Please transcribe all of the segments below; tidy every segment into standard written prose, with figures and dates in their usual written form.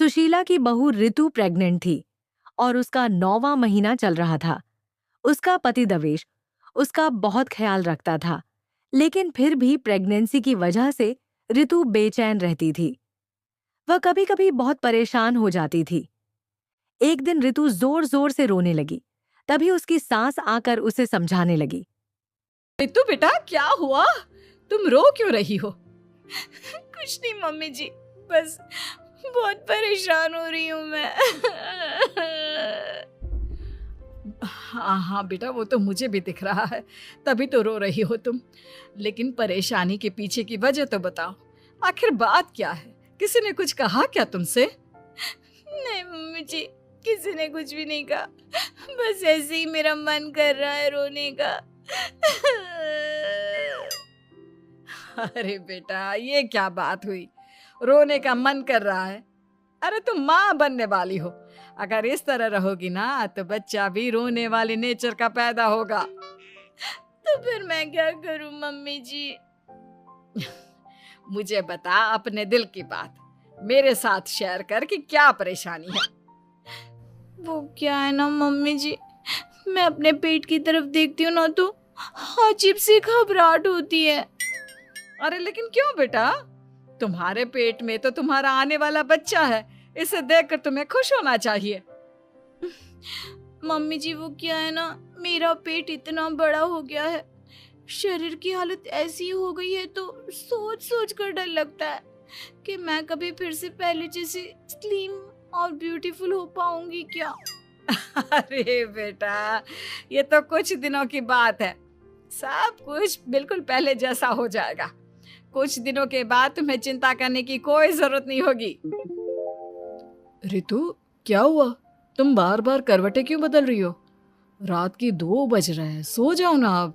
सुशीला की बहू ऋतु प्रेग्नेंट थी और उसका 9वां महीना चल रहा था। उसका पति दवेश उसका बहुत ख्याल रखता था, लेकिन फिर भी प्रेगनेंसी की वजह से ऋतु बेचैन रहती थी। वह कभी-कभी बहुत परेशान हो जाती थी। एक दिन ऋतु जोर-जोर से रोने लगी। तभी उसकी सास आकर उसे समझाने लगी। रितु बेटा, क्या हुआ? तुम रो क्यों रही हो? कुछ नहीं मम्मी जी, बस बहुत परेशान हो रही हूँ मैं। हाँ बेटा, वो तो मुझे भी दिख रहा है, तभी तो रो रही हो तुम। लेकिन परेशानी के पीछे की वजह तो बताओ, आखिर बात क्या है? किसी ने कुछ कहा क्या तुमसे? नहीं मम्मी जी, किसी ने कुछ भी नहीं कहा, बस ऐसे ही मेरा मन कर रहा है रोने का। अरे बेटा, ये क्या बात हुई? रोने का मन कर रहा है? अरे तुम माँ बनने वाली हो, अगर इस तरह रहोगी ना तो बच्चा भी रोने वाले नेचर का पैदा होगा। तो फिर मैं क्या करूं मम्मी जी? मुझे बता अपने दिल की बात, मेरे साथ शेयर कर कि क्या परेशानी है। वो क्या है ना मम्मी जी, मैं अपने पेट की तरफ देखती हूँ ना तो अजीब सी घबराहट होती है। अरे लेकिन क्यों बेटा? तुम्हारे पेट में तो तुम्हारा आने वाला बच्चा है, इसे देखकर तुम्हें खुश होना चाहिए। मम्मी जी वो क्या है ना, मेरा पेट इतना बड़ा हो गया है, शरीर की हालत ऐसी हो गई है तो सोच सोच कर डर लगता है कि मैं कभी फिर से पहले जैसी स्लिम और ब्यूटीफुल हो पाऊंगी क्या। अरे बेटा, ये तो कुछ दिनों की बात है, सब कुछ बिल्कुल पहले जैसा हो जाएगा। कुछ दिनों के बाद तुम्हें चिंता करने की कोई जरूरत नहीं होगी। रितु, क्या हुआ? तुम बार बार करवटें क्यों बदल रही हो? रात के 2 बज रहे हैं, सो जाओ ना अब।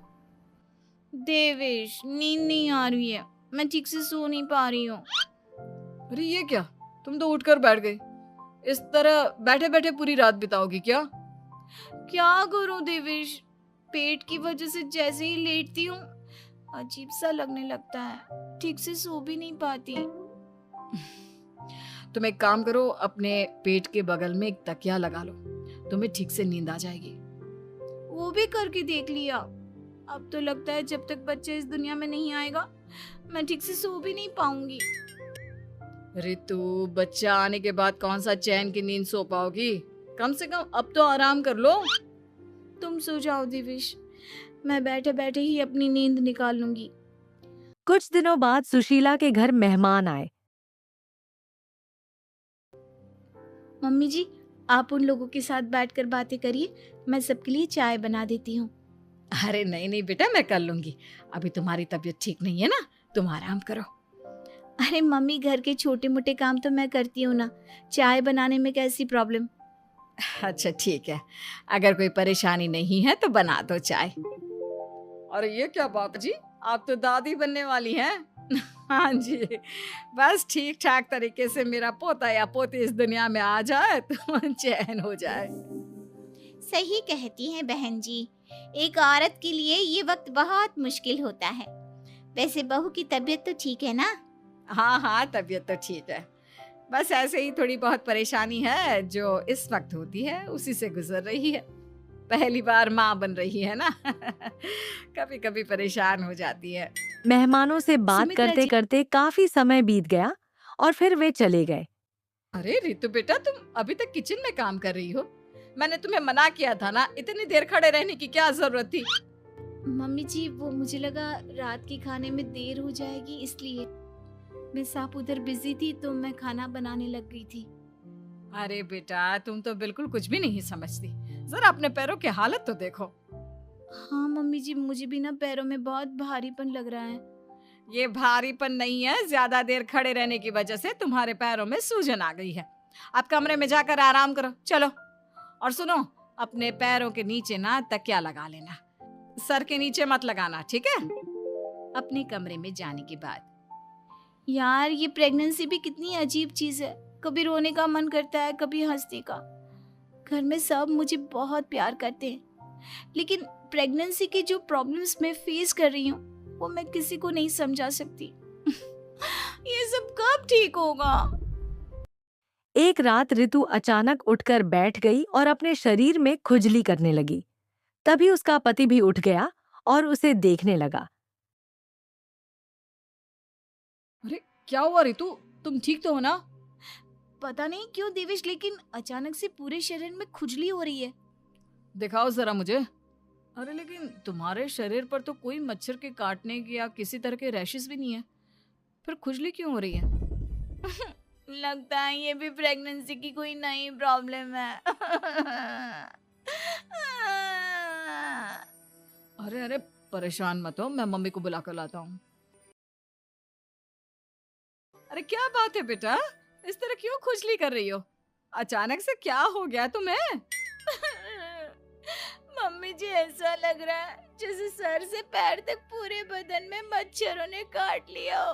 देवेश, नींद नहीं आ रही है, मैं ठीक से सो नहीं पा रही हूँ। अरे ये क्या, तुम तो उठकर बैठ गई। इस तरह बैठे बैठे पूरी रात बिताओगी क्या? क्या करूं देवेश, पेट की वजह से जैसे ही लेटती हूँ अजीब सा लगने लगता है, ठीक से सो भी नहीं पाती। तुम एक काम करो, अपने पेट के बगल में एक तकिया लगा लो, तुम्हें ठीक से नींद आ जाएगी। वो भी करके देख लिया, अब तो लगता है जब तक बच्चा इस दुनिया में नहीं आएगा मैं ठीक से सो भी नहीं पाऊंगी। रितु, बच्चा आने के बाद कौन सा चैन की नींद सो पाओगी? कम से कम अब तो आराम कर लो। तुम सो जाओ देवेश, मैं बैठे बैठे ही अपनी नींद निकाल लूंगी। कुछ दिनों बाद सुशीला के घर मेहमान आए। मम्मी जी, आप उन लोगों के साथ बैठकर बातें करिए, मैं सबके लिए चाय बना देती हूँ। अरे नहीं नहीं बेटा, मैं कर लूंगी, अभी तुम्हारी तबीयत ठीक नहीं है ना, तुम आराम करो। अरे मम्मी, घर के छोटे मोटे काम तो मैं करती हूँ ना, चाय बनाने में कैसी प्रॉब्लम। अच्छा ठीक है, अगर कोई परेशानी नहीं है तो बना दो चाय। अरे ये क्या बाप जी, आप तो दादी बनने वाली हैं। हाँ जी, बस ठीक ठाक तरीके से मेरा पोता या पोती इस दुनिया में आ जाए तो चैन हो जाए। सही कहती हैं बहन जी, एक औरत के लिए ये वक्त बहुत मुश्किल होता है। वैसे बहू की तबीयत तो ठीक है ना? हाँ हाँ, तबीयत तो ठीक है, बस ऐसे ही थोड़ी बहुत परेशानी है जो इस वक्त होती है, उसी से गुजर रही है। पहली बार माँ बन रही है ना, कभी कभी परेशान हो जाती है। मेहमानों से बात सुमित्रा करते जी। करते काफी समय बीत गया और फिर वे चले गए। अरे रितु बेटा, तुम अभी तक किचन में काम कर रही हो? मैंने तुम्हें मना किया था ना, इतनी देर खड़े रहने की क्या जरूरत थी? मम्मी जी, वो मुझे लगा रात के खाने में देर हो जाएगी, इसलिए मैं साफ उधर बिजी थी तो मैं खाना बनाने लग गई थी। अरे बेटा, तुम तो बिल्कुल कुछ भी नहीं समझती, जरा अपने पैरों की हालत तो देखो। हाँ मम्मी जी, मुझे भी ना पैरों में बहुत भारीपन लग रहा है। ये भारीपन नहीं है, ज्यादा देर खड़े रहने की वजह से तुम्हारे पैरों में सूजन आ गई है। आप कमरे में जाकर आराम करो, चलो। और सुनो, अपने पैरों के नीचे ना तकिया लगा लेना, सर के नीचे मत लगाना, ठीक है? अपने कमरे में जाने के बाद। यार, ये प्रेगनेंसी भी कितनी अजीब चीज है, कभी रोने का मन करता है, कभी हंसने का। घर में सब मुझे बहुत प्यार करते हैं, लेकिन प्रेगनेंसी की जो प्रॉब्लम्स मैं फेस कर रही हूँ वो मैं किसी को नहीं समझा सकती। ये सब कब ठीक होगा? एक रात ऋतु अचानक उठकर बैठ गई और अपने शरीर में खुजली करने लगी। तभी उसका पति भी उठ गया और उसे देखने लगा। अरे क्या हुआ ऋतु, तुम ठीक तो हो ना? पता नहीं क्यों देवेश, लेकिन अचानक से पूरे शरीर में खुजली हो रही है। दिखाओ जरा मुझे। अरे लेकिन तुम्हारे शरीर पर तो कोई मच्छर के काटने की या किसी तरह के रैशेस भी नहीं है, फिर खुजली क्यों हो रही है? लगता है ये भी प्रेगनेंसी की कोई नई प्रॉब्लम है। अरे अरे परेशान मत हो, मैं मम्मी को बुला कर लाता हूँ। अरे क्या बात है बेटा, इस तरह क्यों खुजली कर रही हो? अचानक से क्या हो गया तुम्हें? मम्मी जी, ऐसा लग रहा है जैसे सर से पैर तक पूरे बदन में मच्छरों ने काट लिया हो।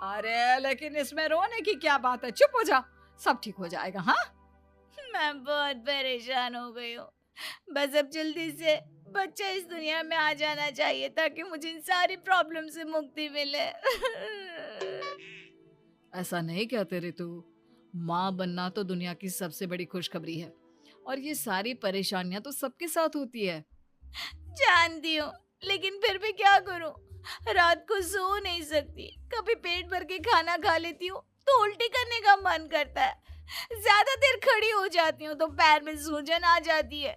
अरे लेकिन इसमें रोने की क्या बात है, चुप हो जा, सब ठीक हो जाएगा। हाँ, मैं बहुत परेशान हो गई हूँ। बस अब जल्दी से बच्चा इस दुनिया में आ जाना चाहिए ताकि मुझे इन सारी प्रॉब्लम से मुक्ति मिले। ऐसा नहीं कहते ऋतु, माँ बनना तो दुनिया की सबसे बड़ी खुशखबरी है और ये सारी परेशानियां तो सबके साथ होती है। जानती हूँ, लेकिन फिर भी क्या करूँ? रात को सो नहीं सकती, कभी पेट भर के खाना खा लेती हूँ तो उल्टी करने का मन करता है, ज्यादा देर खड़ी हो जाती हूँ तो पैर में सूजन आ जाती है,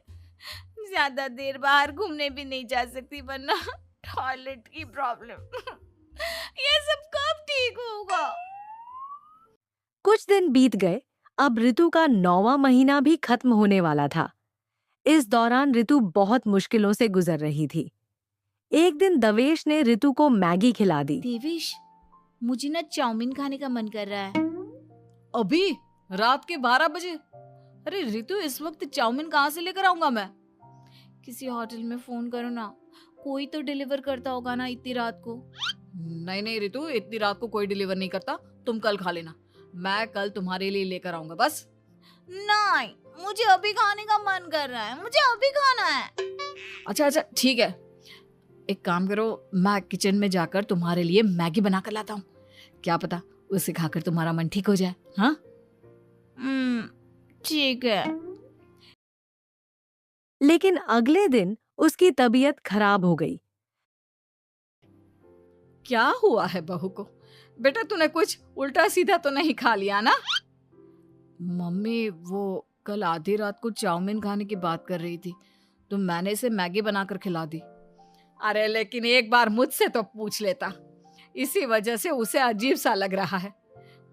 ज्यादा देर बाहर घूमने भी नहीं जा सकती वरना टॉयलेट की प्रॉब्लम। ये सब कब ठीक होगा? कुछ दिन बीत गए। अब ऋतु का 9वां महीना भी खत्म होने वाला था। इस दौरान ऋतु बहुत मुश्किलों से गुजर रही थी। एक दिन दवेश ने ऋतु को मैगी खिला दी। देवेश, मुझे ना चाउमीन खाने का मन कर रहा है। अभी रात के 12 बजे? अरे ऋतु, इस वक्त चाउमीन कहाँ से लेकर आऊंगा मैं? किसी होटल में फोन करो ना, कोई तो डिलीवर करता होगा ना इतनी रात को। नहीं नहीं ऋतु, इतनी रात को कोई डिलीवर नहीं करता, तुम कल खा लेना, मैं कल तुम्हारे लिए लेकर आऊंगा। बस नहीं, मुझे अभी खाने का मन कर रहा है, मुझे अभी खाना है। अच्छा अच्छा ठीक है, एक काम करो, मैं किचन में जाकर तुम्हारे लिए मैगी बना कर लाता हूँ, क्या पता उसे खाकर तुम्हारा मन ठीक हो जाए। हाँ ठीक है। लेकिन अगले दिन उसकी तबीयत खराब हो गई। क्या हुआ है बहू को? बेटा तूने कुछ उल्टा सीधा तो नहीं खा लिया ना? मम्मी वो कल आधी रात को चाउमीन खाने की बात कर रही थी तो मैंने इसे मैगी बनाकर खिला दी। अरे लेकिन एक बार मुझसे तो पूछ लेता, इसी वजह से उसे अजीब सा लग रहा है।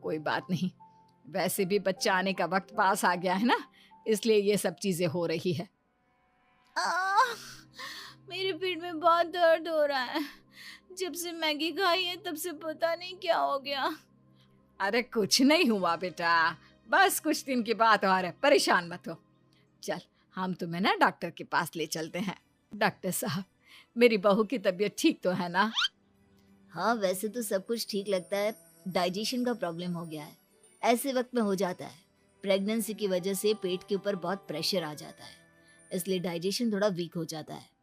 कोई बात नहीं, वैसे भी बच्चा आने का वक्त पास आ गया है ना, इसलिए ये सब चीजें हो रही है। मेरे पेट में बहुत दर्द हो रहा है, जब से मैगी खाई है तब से पता नहीं क्या हो गया। अरे कुछ नहीं हुआ बेटा, बस कुछ दिन की बात और है, परेशान मत हो। चल हम तुम्हें ना डॉक्टर के पास ले चलते हैं। डॉक्टर साहब, मेरी बहू की तबीयत ठीक तो है ना? हाँ, वैसे तो सब कुछ ठीक लगता है, डाइजेशन का प्रॉब्लम हो गया है, ऐसे वक्त में हो जाता है। प्रेगनेंसी की वजह से पेट के ऊपर बहुत प्रेशर आ जाता है, इसलिए डाइजेशन थोड़ा वीक हो जाता है।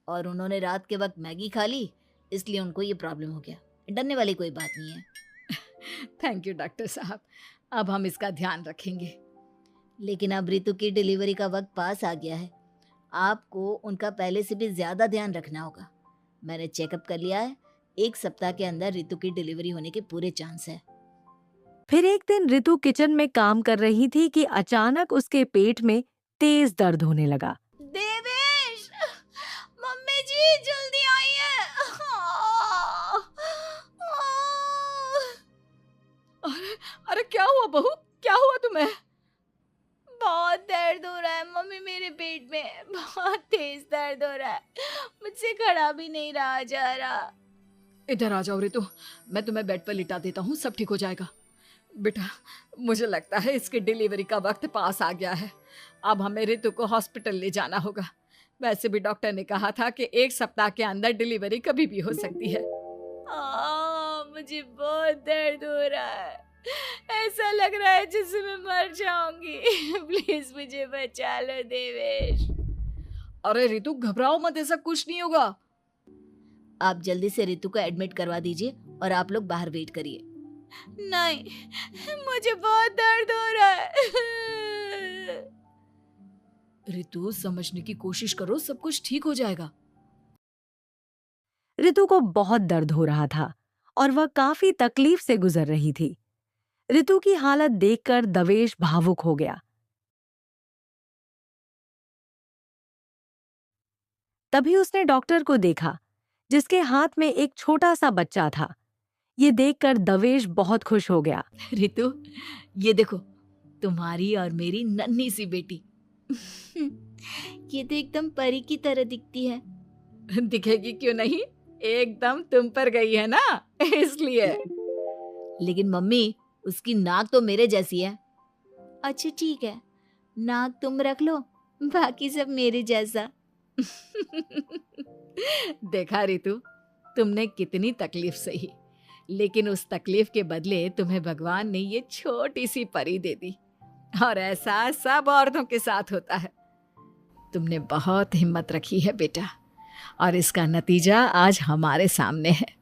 और उन्होंने रात के वक्त मैगी खा ली, इसलिए उनको ये प्रॉब्लम हो गया। डरने वाली कोई बात नहीं है। थैंक यू डॉक्टर साहब, अब हम इसका ध्यान रखेंगे। लेकिन अब ऋतु की डिलीवरी का वक्त पास आ गया है, आपको उनका पहले से भी ज़्यादा ध्यान रखना होगा। मैंने चेकअप कर लिया है, 1 सप्ताह के अंदर ऋतु की डिलीवरी होने के पूरे चांस है। फिर एक दिन ऋतु किचन में काम कर रही थी कि अचानक उसके पेट में तेज दर्द होने लगा। देवेश, मम्मी जी जल्दी आइए। अरे अरे क्या हुआ बहू, क्या हुआ तुम्हें? बहुत दर्द हो रहा है मम्मी, मेरे पेट में बहुत तेज दर्द हो रहा है, मुझसे खड़ा भी नहीं रहा जा रहा। इधर आ जाओ ऋतु, मैं तुम्हें बेड पर लिटा देता हूँ, सब ठीक हो जाएगा। बेटा मुझे लगता है इसकी डिलीवरी का वक्त पास आ गया है, अब हमें ऋतु को हॉस्पिटल ले जाना होगा। वैसे भी डॉक्टर ने कहा था कि 1 सप्ताह के अंदर डिलीवरी कभी भी हो सकती है। मुझे बहुत दर्द हो रहा है, ऐसा लग रहा है जैसे मैं मर जाऊंगी। प्लीज मुझे बचा लो देवेश। अरे ऋतु घबराओ मत, ऐसा कुछ नहीं होगा। आप जल्दी से ऋतु को एडमिट करवा दीजिए और आप लोग बाहर वेट करिए। नहीं, मुझे बहुत दर्द हो रहा है। रितु, समझने की कोशिश करो, सब कुछ ठीक हो जाएगा। रितु को बहुत दर्द हो रहा था और वह काफी तकलीफ से गुजर रही थी। रितु की हालत देखकर दवेश भावुक हो गया। तभी उसने डॉक्टर को देखा, जिसके हाथ में एक छोटा सा बच्चा था। ये देखकर दवेश बहुत खुश हो गया। रितु, ये देखो, तुम्हारी और मेरी नन्ही सी बेटी। ये तो एकदम परी की तरह दिखती है। दिखेगी क्यों नहीं, एकदम तुम पर गई है ना, इसलिए। लेकिन मम्मी, उसकी नाक तो मेरे जैसी है। अच्छा ठीक है, नाक तुम रख लो, बाकी सब मेरे जैसा। देखा रितु, तुमने कितनी तकलीफ सही, लेकिन उस तकलीफ के बदले तुम्हें भगवान ने ये छोटी सी परी दे दी। और ऐसा सब औरतों के साथ होता है। तुमने बहुत हिम्मत रखी है बेटा, और इसका नतीजा आज हमारे सामने है।